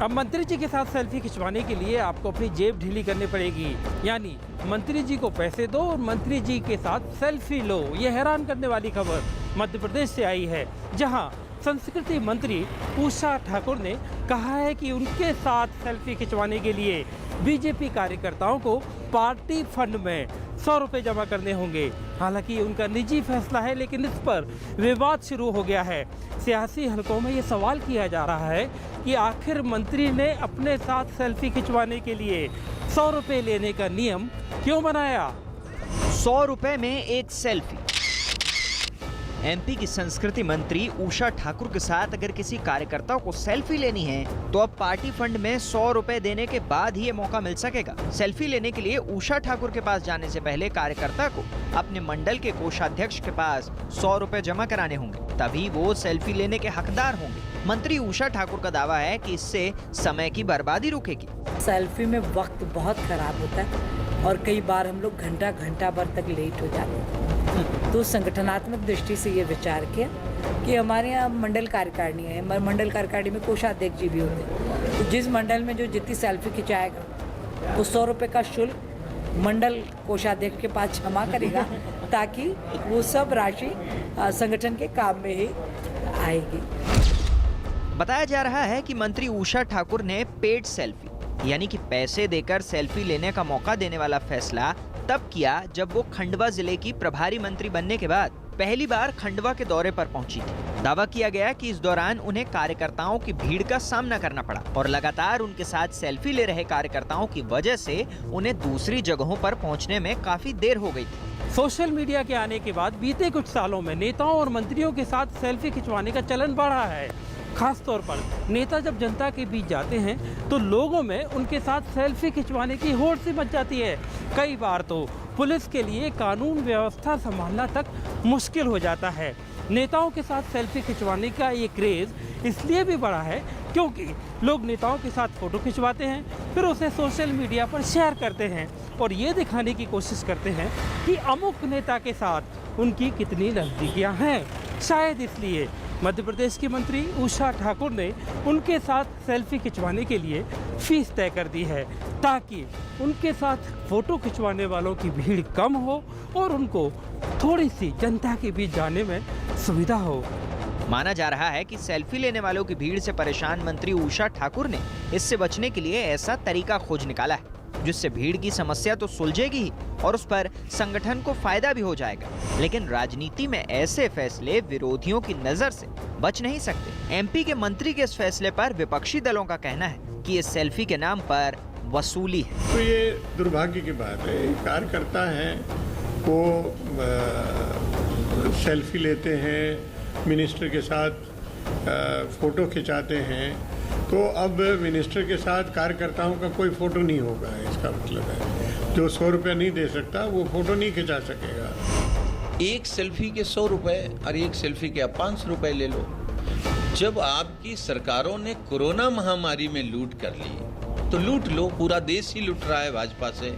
अब मंत्री जी के साथ सेल्फी खिंचवाने के लिए आपको अपनी जेब ढीली करनी पड़ेगी, यानी मंत्री जी को पैसे दो और मंत्री जी के साथ सेल्फी लो। ये हैरान करने वाली खबर मध्य प्रदेश से आई है, जहां संस्कृति मंत्री उषा ठाकुर ने कहा है कि उनके साथ सेल्फी खिंचवाने के लिए बीजेपी कार्यकर्ताओं को पार्टी फंड में 100 रुपये जमा करने होंगे। हालांकि ये उनका निजी फैसला है, लेकिन इस पर विवाद शुरू हो गया है। सियासी हलकों में ये सवाल किया जा रहा है कि आखिर मंत्री ने अपने साथ सेल्फी खिंचवाने के लिए 100 रुपये लेने का नियम क्यों बनाया। 100 रुपए में एक सेल्फी। एमपी की संस्कृति मंत्री उषा ठाकुर के साथ अगर किसी कार्यकर्ता को सेल्फी लेनी है तो अब पार्टी फंड में 100 रुपए देने के बाद ही ये मौका मिल सकेगा। सेल्फी लेने के लिए उषा ठाकुर के पास जाने से पहले कार्यकर्ता को अपने मंडल के कोषाध्यक्ष के पास 100 रुपए जमा कराने होंगे, तभी वो सेल्फी लेने के हकदार होंगे। मंत्री उषा ठाकुर का दावा है कि इससे समय की बर्बादी रुकेगी। सेल्फी में वक्त बहुत खराब होता है और कई बार हम लोग घंटा भर तक लेट हो जाते हैं। तो संगठनात्मक दृष्टि से ये विचार किया कि हमारे यहाँ मंडल कार्यकारिणी है, मंडल कार्यकारिणी में कोषाध्यक्ष जी भी होते हैं। तो जिस मंडल में जो जितनी सेल्फी खिंचाएगा तो 100 रुपये का शुल्क मंडल कोषाध्यक्ष के पास जमा करेगा, ताकि वो सब राशि संगठन के काम में ही आएगी। बताया जा रहा है कि मंत्री उषा ठाकुर ने पेड सेल्फी यानी कि पैसे देकर सेल्फी लेने का मौका देने वाला फैसला तब किया जब वो खंडवा जिले की प्रभारी मंत्री बनने के बाद पहली बार खंडवा के दौरे पर पहुंची थी। दावा किया गया कि इस दौरान उन्हें कार्यकर्ताओं की भीड़ का सामना करना पड़ा और लगातार उनके साथ सेल्फी ले रहे कार्यकर्ताओं की वजह से उन्हें दूसरी जगहों पर पहुंचने में काफी देर हो गई थी। सोशल मीडिया के आने के बाद बीते कुछ सालों में नेताओं और मंत्रियों के साथ सेल्फी खिंचवाने का चलन बढ़ा है। खास तौर पर नेता जब जनता के बीच जाते हैं तो लोगों में उनके साथ सेल्फी खिंचवाने की होड़ सी मच जाती है। कई बार तो पुलिस के लिए कानून व्यवस्था संभालना तक मुश्किल हो जाता है। नेताओं के साथ सेल्फी खिंचवाने का ये क्रेज़ इसलिए भी बढ़ा है क्योंकि लोग नेताओं के साथ फ़ोटो खिंचवाते हैं, फिर उसे सोशल मीडिया पर शेयर करते हैं और ये दिखाने की कोशिश करते हैं कि अमुक नेता के साथ उनकी कितनी नज़दीकियाँ हैं। शायद इसलिए मध्य प्रदेश की मंत्री उषा ठाकुर ने उनके साथ सेल्फी खिंचवाने के लिए फीस तय कर दी है, ताकि उनके साथ फ़ोटो खिंचवाने वालों की भीड़ कम हो और उनको थोड़ी सी जनता के बीच जाने में सुविधा हो। माना जा रहा है कि सेल्फी लेने वालों की भीड़ से परेशान मंत्री उषा ठाकुर ने इससे बचने के लिए ऐसा तरीका खोज निकाला है जिससे भीड़ की समस्या तो सुलझेगी ही और उस पर संगठन को फायदा भी हो जाएगा। लेकिन राजनीति में ऐसे फैसले विरोधियों की नजर से बच नहीं सकते। एमपी के मंत्री के इस फैसले पर विपक्षी दलों का कहना है कि ये सेल्फी के नाम पर वसूली है। तो ये दुर्भाग्य की बात है। कार्यकर्ता हैं वो सेल्फी लेते हैं, मिनिस्टर के साथ फोटो खिंचाते हैं, तो अब मिनिस्टर के साथ कार्यकर्ताओं का कोई फोटो नहीं होगा। इसका मतलब है जो 100 रुपये नहीं दे सकता वो फोटो नहीं खिंचा सकेगा। एक सेल्फी के 100 रुपए और एक सेल्फी के आप 500 रुपए ले लो। जब आपकी सरकारों ने कोरोना महामारी में लूट कर ली तो लूट लो, पूरा देश ही लूट रहा है भाजपा से,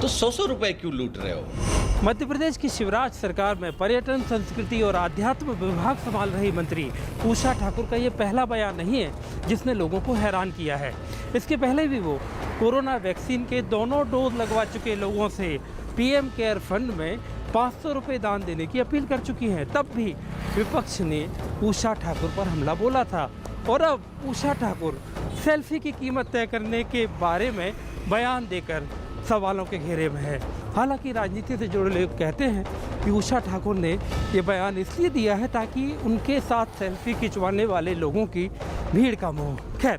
तो 100 रुपए क्यों लूट रहे हो। मध्य प्रदेश की शिवराज सरकार में पर्यटन, संस्कृति और आध्यात्म विभाग संभाल रही मंत्री उषा ठाकुर का ये पहला बयान नहीं है जिसने लोगों को हैरान किया है। इसके पहले भी वो कोरोना वैक्सीन के दोनों डोज लगवा चुके लोगों से पीएम केयर फंड में 500 रुपये दान देने की अपील कर चुकी हैं। तब भी विपक्ष ने उषा ठाकुर पर हमला बोला था और अब उषा ठाकुर सेल्फी की कीमत तय करने के बारे में बयान देकर सवालों के घेरे में है। हालांकि राजनीति से जुड़े लोग कहते हैं कि उषा ठाकुर ने ये बयान इसलिए दिया है ताकि उनके साथ सेल्फी खिंचवाने वाले लोगों की भीड़ कम हो। खैर,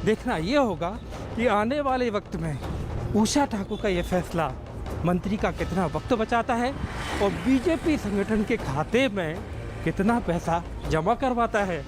देखना ये होगा कि आने वाले वक्त में उषा ठाकुर का ये फैसला मंत्री का कितना वक्त बचाता है और बीजेपी संगठन के खाते में कितना पैसा जमा करवाता है।